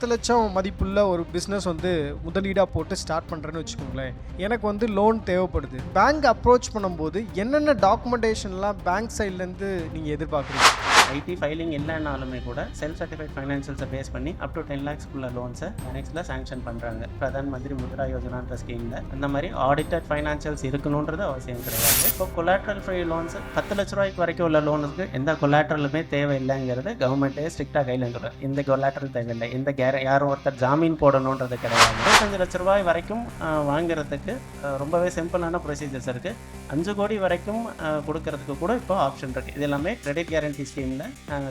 10,00,000 மதிப்புள்ள ஒரு பிஸ்னஸ் வந்து முதலீடாக போட்டு ஸ்டார்ட் பண்ணுறேன்னு வச்சுக்கோங்களேன். எனக்கு வந்து லோன் தேவைப்படுது. பேங்க் அப்ரோச் பண்ணும்போது என்னென்ன டாக்குமெண்டேஷன்லாம் பேங்க் சைட்லேருந்து நீங்கள் எதிர்பார்க்குறீங்க? ஐடி ஃபைலிங் இல்லைனாலுமே கூட செல்ஃப் சர்டிஃபைட் ஃபைனான்சியல்ஸை பேஸ் பண்ணி அப் டு 10 lakhsக்குள்ள லோன்ஸை பேங்க்ஸில் சாங்ஷன் பண்ணுறாங்க. பிரதான் மந்திரி முத்ரா யோஜனான்ற ஸ்கீமில் அந்த மாதிரி ஆடிட்டட் ஃபைனான்சியல்ஸ் இருக்கணுன்றது அவசியம் கிடையாது. இப்போ கொலாட்ரல் ஃப்ரீ லோன்ஸ் 10 லட்ச ரூபாய்க்கு வரைக்கும் உள்ள லோனுக்கு எந்த கொலாட்ரலுமே தேவையில்லைங்கிறது கவர்மெண்ட்டே ஸ்ட்ரிக்டாக கையில் சொல்கிறேன். இந்த கொலாட்ரல் தேவையில்லை, இந்த யாரும் ஒருத்தர் ஜாமீன் போடணுன்றது கிடையாது. 25 லட்ச ரூபாய் வரைக்கும் வாங்குறதுக்கு ரொம்பவே சிம்பிளான ப்ரொசீஜர்ஸ் இருக்குது. 5 கோடி வரைக்கும் கொடுக்கறதுக்கு கூட இப்போ ஆப்ஷன் இருக்குது. இது எல்லாமே கிரெடிட் கேரண்டி ஸ்கீம்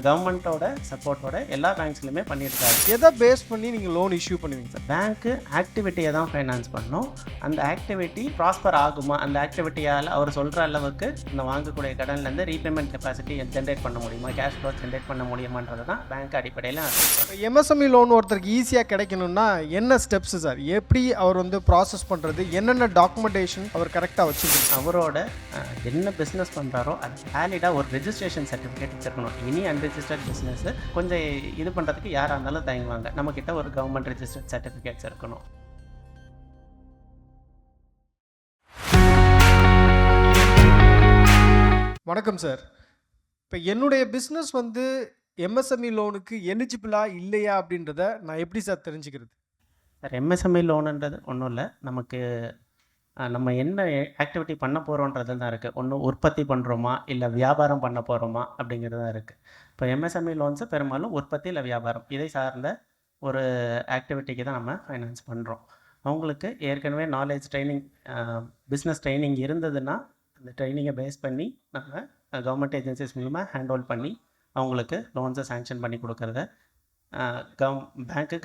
கவர்மெண்ட்டோட சப்போர்ட்டோட எல்லா பேங்க்ஸ்லையுமே பண்ணியிருக்காங்க. எதை பேஸ் பண்ணி நீங்கள் லோன் இஷ்யூ பண்ணுவீங்க சார்? பேங்க்கு ஆக்டிவிட்டியை தான் ஃபைனான்ஸ் பண்ணணும். அந்த ஆக்டிவிட்டி ப்ராஸ்பர் ஆகுமா, அந்த ஆக்டிவிட்டியால் அவர் சொல்கிற அளவுக்கு இந்த வாங்கக்கூடிய கடன்லேருந்து ரீபேமெண்ட் கெப்பாசிட்டி ஜென்ரேட் பண்ண முடியுமா, கேஷ் ஃப்ளோ ஜென்ரேட் பண்ண முடியுமான்றது தான் பேங்க் அடிப்படையில். எம்எஸ்எம்இ லோன் ஒருத்தருக்கு ஈஸியாக கிடைக்கணும்னா என்ன ஸ்டெப்ஸ் சார்? எப்படி அவர் வந்து ப்ராசஸ் பண்ணுறது, என்னென்ன டாக்குமெண்டேஷன் அவர் கரெக்டாக வச்சுக்கணும்? அவரோட என்ன பிஸ்னஸ் பண்ணுறாரோ அது வேலிடாக ஒரு ரெஜிஸ்ட்ரேஷன் சர்டிஃபிகேட் வச்சுருக்கணும். இனி அன்ரெஜிஸ்டர்ட் பிஸ்னஸ் கொஞ்சம் இது பண்ணுறதுக்கு யாராக இருந்தாலும் தயங்குவாங்க. நம்மக்கிட்ட ஒரு கவர்மெண்ட் ரெஜிஸ்டர்ட் சர்டிஃபிகேட்ஸ் இருக்கணும். வணக்கம் சார். இப்போ என்னுடைய பிஸ்னஸ் வந்து எம்எஸ்எம்இ லோனுக்கு எலிஜிபிளா இல்லையா அப்படின்றத நான் எப்படி சார் தெரிஞ்சுக்கிறது? சார், எம்எஸ்எம்இ லோனுன்றது ஒன்றும் இல்லை. நமக்கு நம்ம என்ன ஆக்டிவிட்டி பண்ண போகிறோன்றது தான் இருக்குது. ஒன்று உற்பத்தி பண்ணுறோமா இல்லை வியாபாரம் பண்ண போகிறோமா அப்படிங்கிறது தான் இருக்குது. இப்போ எம்எஸ்எம்இ லோன்ஸை பெரும்பாலும் உற்பத்தி இல்லை வியாபாரம் இதை சார்ந்த ஒரு ஆக்டிவிட்டிக்கு தான் நம்ம ஃபைனான்ஸ் பண்ணுறோம். அவங்களுக்கு ஏற்கனவே நாலேஜ் ட்ரைனிங், பிஸ்னஸ் ட்ரைனிங் இருந்ததுன்னா அந்த ட்ரைனிங்கை பேஸ் பண்ணி நம்ம கவர்மெண்ட் ஏஜென்சிஸ் மூலமாக ஹேண்ட் ஓவர் பண்ணி அவங்களுக்கு லோன்ஸை சாங்ஷன் பண்ணி கொடுக்குறத பேங்க்கு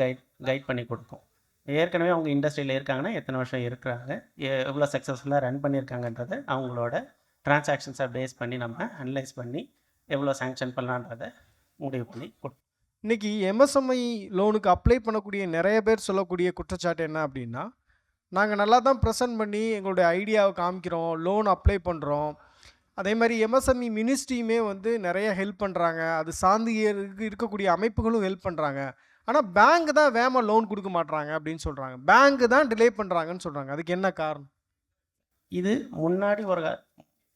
கைட் பண்ணி கொடுக்கும். ஏற்கனவே அவங்க இண்டஸ்ட்ரியில் இருக்காங்கன்னா எத்தனை வருஷம் இருக்கிறாங்க, எவ்வளோ சக்ஸஸ்ஃபுல்லாக ரன் பண்ணியிருக்காங்கன்றதை அவங்களோட டிரான்சாக்ஷன்ஸை பேஸ் பண்ணி நம்ம அனலைஸ் பண்ணி எவ்வளோ சாங்ஷன் பண்ணலான்றதை முடிவு பண்ணி கொடுப்போம். இன்றைக்கி எம்எஸ்எம்இ லோனுக்கு அப்ளை பண்ணக்கூடிய நிறைய பேர் சொல்லக்கூடிய குற்றச்சாட்டு என்ன அப்படின்னா, நாங்கள் நல்லா தான் ப்ரெசென்ட் பண்ணி எங்களுடைய ஐடியாவை காமிக்கிறோம், லோன் அப்ளை பண்ணுறோம், அதே மாதிரி எம்எஸ்எம்இ மினிஸ்ட்ரியுமே வந்து நிறைய ஹெல்ப் பண்ணுறாங்க, அது சார்ந்து இருக்கக்கூடிய அமைப்புகளும் ஹெல்ப் பண்ணுறாங்க, ஆனால் பேங்க் தான் வேகமாக லோன் கொடுக்க மாட்றாங்க அப்படின்னு சொல்கிறாங்க. பேங்க் தான் டிலே பண்ணுறாங்கன்னு சொல்கிறாங்க. அதுக்கு என்ன காரணம்? இது முன்னாடி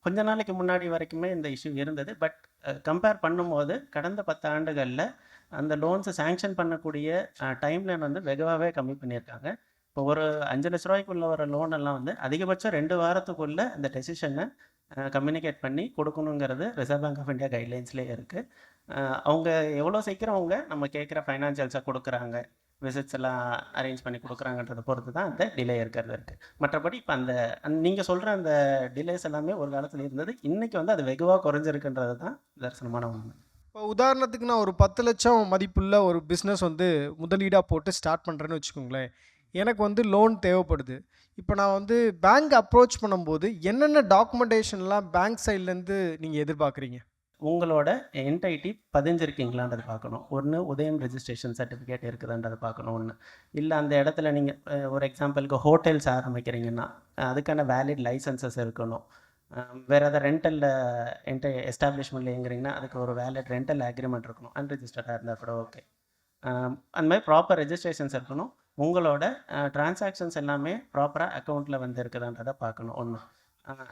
கொஞ்ச நாளைக்கு முன்னாடி வரைக்குமே இந்த இஷ்யூ இருந்தது. பட் கம்பேர் பண்ணும்போது கடந்த 10 ஆண்டுகளில் அந்த லோன்ஸை சாங்ஷன் பண்ணக்கூடிய டைம்லைன் வந்து வெகுவாகவே கம்மி பண்ணியிருக்காங்க. இப்போ ஒரு 5 லட்ச ரூபாய்க்குள்ள வர லோன் எல்லாம் வந்து அதிகபட்சம் 2 வாரத்துக்குள்ளே இந்த டெசிஷனை கம்யூனிகேட் பண்ணி கொடுக்கணுங்கிறது ரிசர்வ் பேங்க் ஆஃப் இந்தியா கைட்லைன்ஸ்லேயே இருக்குது. அவங்க எவ்வளோ சீக்கிரம் அவங்க நம்ம கேட்குற ஃபைனான்சியல்ஸை கொடுக்குறாங்க, விசிட்ஸ் எல்லாம் அரேஞ்ச் பண்ணி கொடுக்குறாங்கன்றதை பொறுத்து தான் அந்த டிலே இருக்கிறது இருக்குது. மற்றபடி இப்போ அந்த நீங்கள் சொல்கிற அந்த டிலேஸ் எல்லாமே ஒரு காலத்தில் இருந்தது. இன்றைக்கி வந்து அது வெகுவாக குறைஞ்சிருக்குன்றது தான் தரிசனமான உண்மை. இப்போ உதாரணத்துக்கு நான் ஒரு 10,00,000 மதிப்புள்ள ஒரு பிஸ்னஸ் வந்து முதலீடாக போட்டு ஸ்டார்ட் பண்ணுறேன்னு வச்சுக்கோங்களேன். எனக்கு வந்து லோன் தேவைப்படுது. இப்போ நான் வந்து பேங்க் அப்ரோச் பண்ணும்போது என்னென்ன டாக்குமெண்டேஷன்லாம் பேங்க் சைட்லேருந்து நீங்கள் எதிர்பார்க்குறீங்க? உங்களோட என்டைட்டி பதிஞ்சிருக்கீங்களான்றது பார்க்கணும். ஒன்று உதயம் ரெஜிஸ்ட்ரேஷன் சர்டிஃபிகேட் இருக்குதுன்றதை பார்க்கணும். ஒன்று இல்லை அந்த இடத்துல நீங்கள் ஒரு எக்ஸாம்பிளுக்கு ஹோட்டல்ஸ் ஆரம்பிக்கிறீங்கன்னா அதுக்கான வேலிட் லைசன்சஸ் இருக்கணும். வேறு எதாவது ரெண்டல் எஸ்டாப்ளிஷ்மெண்ட்டில் இயங்குறீங்கன்னா அதுக்கு ஒரு வேலிட் ரெண்டல் அக்ரிமெண்ட் இருக்கணும். அன்ரெஜிஸ்டர்டாக இருந்தால் கூட ஓகே. அந்த மாதிரி ப்ராப்பர் ரெஜிஸ்ட்ரேஷன்ஸ் இருக்கணும். உங்களோட டிரான்சாக்ஷன்ஸ் எல்லாமே ப்ராப்பராக அக்கௌண்ட்டில் வந்து இருக்குதுன்றதை பார்க்கணும். ஒன்று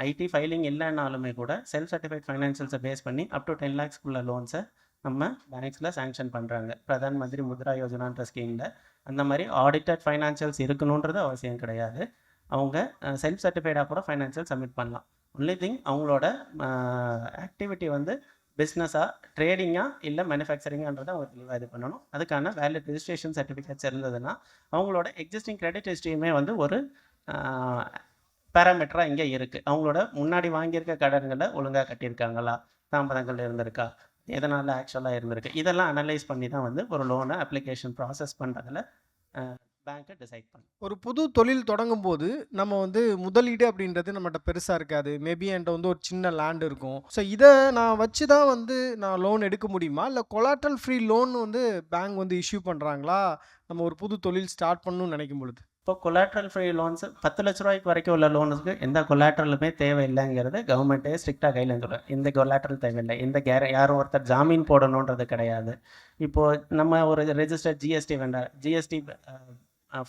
ஐடி ஃபைலிங் இல்லைனாலுமே கூட செல்ஃப் சர்டிஃபைட் ஃபைனான்சியல்ஸை பேஸ் பண்ணி அப் டு 10 lakhsக்குள்ள லோன்ஸை நம்ம பேங்க்ஸில் சாங்ஷன் பண்ணுறாங்க. பிரதான் மந்திரி முத்ரா யோஜனான்ற ஸ்கீமில் அந்த மாதிரி ஆடிட்டட் ஃபைனான்சியல்ஸ் இருக்கணுன்றது அவசியம் கிடையாது. அவங்க செல்ஃப் சர்டிஃபைடாக கூட ஃபைனான்சியல் சப்மிட் பண்ணலாம். ஒன்லி திங் அவங்களோட ஆக்டிவிட்டி வந்து பிஸ்னஸாக, ட்ரேடிங்காக இல்லை மேனுஃபேக்சரிங்கான்றதை அவங்க தெளிவாக இது பண்ணணும். அதுக்கான வேலிட் ரெஜிஸ்ட்ரேஷன் சர்டிஃபிகேட்ஸ் இருந்ததுன்னா அவங்களோட எக்ஸிஸ்டிங் கிரெடிட் ஹிஸ்ட்ரியுமே வந்து ஒரு பேராமீட்டராக இங்கே இருக்குது. அவங்களோட முன்னாடி வாங்கியிருக்க கடன்களை ஒழுங்காக கட்டியிருக்காங்களா, தாமதங்கள் இருந்திருக்கா, எதனால் ஆக்சுவலாக இருந்திருக்கு, இதெல்லாம் அனலைஸ் பண்ணி தான் வந்து ஒரு லோனை அப்ளிகேஷன் ப்ராசஸ் பண்ணுறதுல பேங்க்கை டிசைட் பண்ணும். ஒரு புது தொழில் தொடங்கும் போது நம்ம வந்து முதலீடு அப்படின்றது நம்மகிட்ட பெருசாக இருக்காது. மேபி என்கிட்ட வந்து ஒரு சின்ன லேண்ட் இருக்கும். ஸோ இதை நான் வச்சு தான் வந்து நான் லோன் எடுக்க முடியுமா, இல்லை கொலாட்ரல் ஃப்ரீ லோன் வந்து பேங்க் வந்து இஷ்யூ பண்ணுறாங்களா நம்ம ஒரு புது தொழில் ஸ்டார்ட் பண்ணணும்னு நினைக்கும் பொழுது? இப்போ கொலாட்ரல் ஃப்ரீ லோன்ஸ் 10 லட்ச ரூபாய்க்கு வரைக்கும் உள்ள லோனுக்கு எந்த கொலாட்ரலுமே தேவையில்லைங்கிறது கவர்மெண்ட்டே ஸ்ட்ரிக்டாக கையில் சொல்லுவேன். இந்த கொலாட்ரல் தேவையில்லை, இந்த யாரும் ஒருத்தர் ஜாமீன் போடணுன்றது கிடையாது. இப்போது நம்ம ஒரு ரெஜிஸ்டர்ட் ஜிஎஸ்டி ஜிஎஸ்டி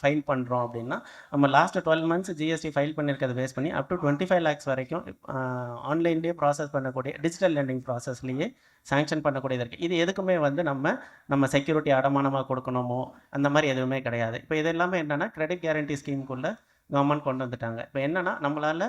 ஃபைல் பண்ணுறோம் அப்படின்னா நம்ம லாஸ்ட் 12 months ஜிஎஸ்டி ஃபைல் பண்ணியிருக்கிறத பேஸ் பண்ணி அப் டு 25 lakhs வரைக்கும் ஆன்லைன்லேயே ப்ராசஸ் பண்ணக்கூடிய டிஜிட்டல் லெண்டிங் ப்ராசஸ்லேயே சாங்ஷன் பண்ணக்கூடியது இருக்குது. இது எதுக்குமே வந்து நம்ம செக்யூரிட்டி அடமானமாக கொடுக்கணுமோ அந்த மாதிரி எதுவுமே கிடையாது. இப்போ இது எல்லாமே என்னென்னா கிரெடிட் கேரண்டி ஸ்கீமுக்குள்ளே கவர்மெண்ட் கொண்டு வந்துட்டாங்க. இப்போ என்னென்னா நம்மளால்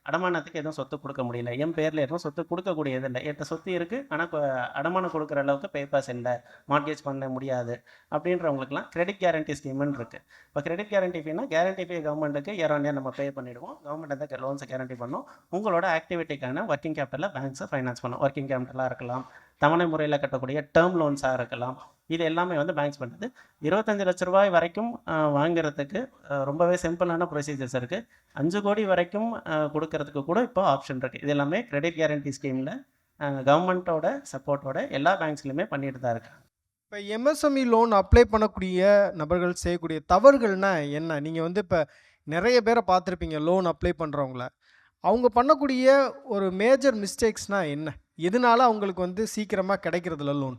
அடமானத்துக்கு எதுவும் சொத்து கொடுக்க முடியல, என் பேரில் எதுவும் சொத்து கொடுக்கக்கூடியது இல்லை, என்கிட்ட சொத்து இருக்குது ஆனால் அடமானம் கொடுக்குற அளவுக்கு பேப்பர்ஸ் இல்லை, மார்கேஜ் பண்ண முடியாது அப்படின்றவங்களுக்குலாம் கிரெடிட் கேரண்டி ஸ்கீம்னு இருக்குது. இப்போ கிரெடிட் கேரண்டி ஃபீனா கேரண்டி ஃபீ கவர்மெண்ட்டுக்கு இயர் ஆன் இயர் நம்ம பே பண்ணிவிடுவோம். கவர்மெண்ட் அந்த லோன்ஸை கேரண்டி பண்ணும். உங்களோட ஆக்டிவிட்டிக்கான ஒர்க்கிங் கேபிட்டலில் பேங்க்ஸை ஃபைனான்ஸ் பண்ணும். ஒர்க்கிங் கேபிட்டலாக இருக்கலாம், தவணை முறையில் கட்டக்கூடிய டேர்ம் லோன்ஸாக இருக்கலாம். இது எல்லாமே வந்து பேங்க்ஸ் பண்ணுறது. 25 லட்ச ரூபாய் வரைக்கும் வாங்குறதுக்கு ரொம்பவே சிம்பிளான ப்ரொசீஜர்ஸ் இருக்குது. 5 கோடி வரைக்கும் கொடுக்கறதுக்கு கூட இப்போ ஆப்ஷன் இருக்குது. இது எல்லாமே கிரெடிட் கேரண்டி ஸ்கீமில் கவர்மெண்ட்டோட சப்போர்ட்டோட எல்லா பேங்க்ஸ்லையுமே பண்ணிட்டு தான் இருக்காங்க. இப்போ எம்எஸ்எம்இ லோன் அப்ளை பண்ணக்கூடிய நபர்கள் செய்யக்கூடிய தவறுகள்னா என்ன? நீங்கள் வந்து இப்போ நிறைய பேரை பார்த்துருப்பீங்க லோன் அப்ளை பண்ணுறவங்கள. அவங்க பண்ணக்கூடிய ஒரு மேஜர் மிஸ்டேக்ஸ்னால் என்ன? எதனால அவங்களுக்கு வந்து சீக்கிரமாக கிடைக்கிறதில்ல லோன்?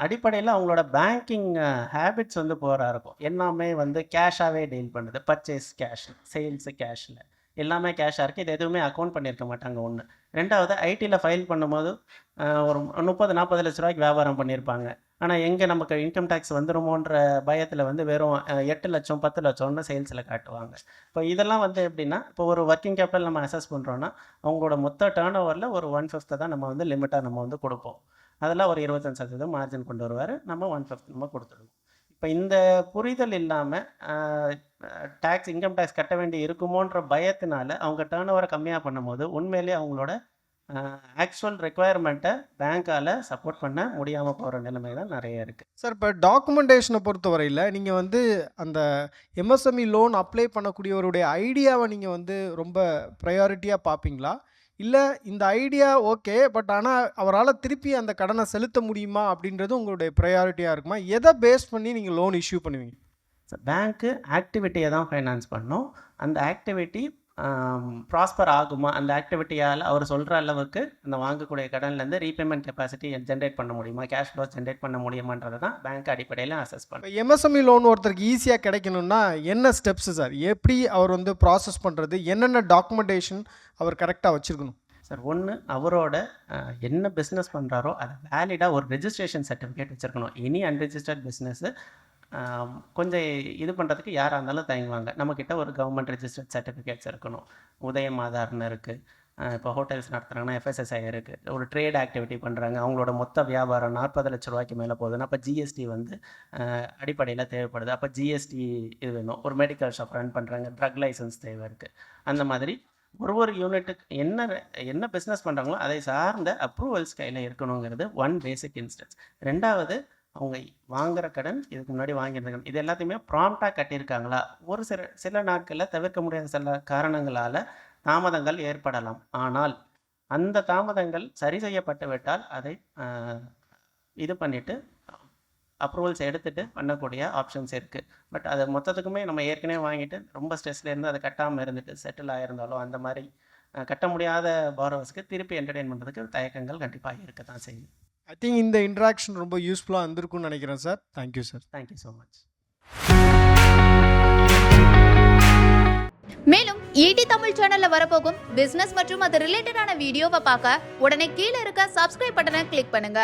அடிப்படையில் அவங்களோட பேங்கிங் ஹேபிட்ஸ் வந்து போராக இருக்கும். எல்லாமே வந்து கேஷாகவே டீல் பண்ணுது. பர்ச்சேஸ் கேஷ், சேல்ஸு கேஷில் எல்லாமே கேஷாக இருக்குது. இது எதுவுமே அக்கௌண்ட் பண்ணியிருக்க மாட்டாங்க. ஒன்று. ரெண்டாவது, ஐடியில் ஃபைல் பண்ணும்போது ஒரு 30-40 லட்ச ரூபாய்க்கு வியாபாரம் பண்ணியிருப்பாங்க. ஆனால் எங்கே நமக்கு இன்கம் டேக்ஸ் வந்துடுமோன்ற பயத்தில் வந்து வெறும் 8 லட்சம் 10 லட்சம்னு சேல்ஸில் காட்டுவாங்க. இப்போ இதெல்லாம் வந்து எப்படின்னா, இப்போ ஒரு ஒர்க்கிங் கேபிட்டல் நம்ம அசஸ் பண்ணுறோன்னா அவங்களோட மொத்த டேர்ன் ஓவரில் ஒரு 1/5 தான் நம்ம வந்து லிமிட்டாக நம்ம வந்து கொடுப்போம். அதில் ஒரு 25% மார்ஜின் கொண்டு வருவார். நம்ம 1/5 நம்ம கொடுத்துடுவோம். இப்போ இந்த புரிதல் இல்லாமல் டேக்ஸ் இன்கம் டேக்ஸ் கட்ட வேண்டி இருக்குமோன்ற பயத்தினால அவங்க டேர்ன் ஓவரை கம்மியாக பண்ணும்போது உண்மையிலேயே அவங்களோட ஆக்சுவல் ரெக்குவயர்மெண்ட்டை பேங்க்கால் சப்போர்ட் பண்ண முடியாமல் போகிற நிலைமை தான் நிறைய இருக்குது. சார், இப்போ டாக்குமெண்டேஷனை பொறுத்தவரையில் நீங்கள் வந்து அந்த எம்எஸ்எம்இ லோன் அப்ளை பண்ணக்கூடியவருடைய ஐடியாவை நீங்கள் வந்து ரொம்ப ப்ரையாரிட்டியாக பார்ப்பீங்களா? இல்லை இந்த ஐடியா ஓகே, பட் ஆனால் அவரால் திருப்பி அந்த கடனை செலுத்த முடியுமா அப்படின்றது உங்களுடைய ப்ரையாரிட்டியாக இருக்குமா? எதை பேஸ் பண்ணி நீங்கள் லோன் இஷ்யூ பண்ணுவீங்க? பேங்க்கு ஆக்டிவிட்டியை தான் ஃபைனான்ஸ் பண்ணும். அந்த ஆக்டிவிட்டி ப்ராஸ்பர் ஆகுமா, அந்த ஆக்டிவிட்டியால் அவர் சொல்கிற அளவுக்கு அந்த வாங்கக்கூடிய கடன்லேருந்து ரீபேமெண்ட் கெப்பாசிட்டி ஜென்ரேட் பண்ண முடியுமா, கேஷ் ஃப்ளோ ஜென்ரேட் பண்ண முடியுமான்றது தான் பேங்க் அடிப்படையில் அசஸ் பண்ணும். இப்போ எம்எஸ்எம்இ லோன் ஒருத்தருக்கு ஈஸியாக கிடைக்கணும்னா என்ன ஸ்டெப்ஸு சார்? எப்படி அவர் வந்து ப்ராசஸ் பண்ணுறது? என்னென்ன டாக்குமெண்டேஷன் அவர் கரெக்டாக வச்சுருக்கணும்? சார், ஒன்று, அவரோட என்ன பிஸ்னஸ் பண்ணுறாரோ அதை வேலிடாக ஒரு ரெஜிஸ்ட்ரேஷன் சர்டிஃபிகேட் வச்சுருக்கணும். எனி அன்ரெஜிஸ்டர்ட் பிஸ்னஸ்ஸு கொஞ்சம் இது பண்ணுறதுக்கு யாராக இருந்தாலும் தயங்குவாங்க. நம்மக்கிட்ட ஒரு கவர்மெண்ட் ரெஜிஸ்டர்ட் சர்டிஃபிகேட்ஸ் இருக்கணும். உதயம் ஆதார்னு இருக்குது. இப்போ ஹோட்டல்ஸ் நடத்துகிறாங்கன்னா எஃப்எஸ்எஸ்ஐ இருக்குது. ஒரு ட்ரேட் ஆக்டிவிட்டி பண்ணுறாங்க, அவங்களோட மொத்த வியாபாரம் 40 லட்ச ரூபாய்க்கு மேலே போகுதுன்னா அப்போ ஜிஎஸ்டி வந்து அடிப்படையில் தேவைப்படுது. அப்போ ஜிஎஸ்டி இது வேணும். ஒரு மெடிக்கல் ஷாப் ரன் பண்ணுறாங்க, ட்ரக் லைசன்ஸ் தேவை இருக்குது. அந்த மாதிரி ஒரு யூனிட்டுக்கு என்ன பிஸ்னஸ் பண்ணுறாங்களோ அதை சார்ந்த அப்ரூவல்ஸ் கையில் இருக்கணுங்கிறது ஒன் பேசிக் இன்ஸ்டன்ஸ். ரெண்டாவது, அவங்க வாங்குகிற கடன் இதுக்கு முன்னாடி வாங்கியிருந்த இது எல்லாத்தையுமே ப்ராம்ப்டாக கட்டியிருக்காங்களா? ஒரு சில நாட்களில் தவிர்க்க முடியாத சில காரணங்களால் தாமதங்கள் ஏற்படலாம். ஆனால் அந்த தாமதங்கள் சரி செய்யப்பட்டு விட்டால் அதை இது பண்ணிவிட்டு அப்ரூவல்ஸ் எடுத்துகிட்டு பண்ணக்கூடிய ஆப்ஷன்ஸ் இருக்குது. பட் அது மொத்தத்துக்குமே நம்ம ஏற்கனவே வாங்கிட்டு ரொம்ப ஸ்ட்ரெஸ்லேருந்து அதை கட்டாமல் இருந்துட்டு செட்டில் ஆகிருந்தாலும் அந்த மாதிரி கட்ட முடியாத பாரோவர்ஸ்க்கு திருப்பி என்டர்டெயின் பண்ணுறதுக்கு தயக்கங்கள் கண்டிப்பாக இருக்க தான் செய்யுது. ஐ திங்க் இந்த இன்ட்ராக்ஷன் ரொம்ப யூஸ்ஃபுல்லாக இருந்திருக்கும்னு நினைக்கிறேன் sir. Thank you sir. Thank you so much. மேலும் ஈடி தமிழ் சேனல்ல வரப்போகும் பிசினஸ் மற்றும் அது ரிலேட்டடான வீடியோவை பார்க்க உடனே கீழே இருக்க சப்ஸ்கிரைப் பட்டனை கிளிக் பண்ணுங்க.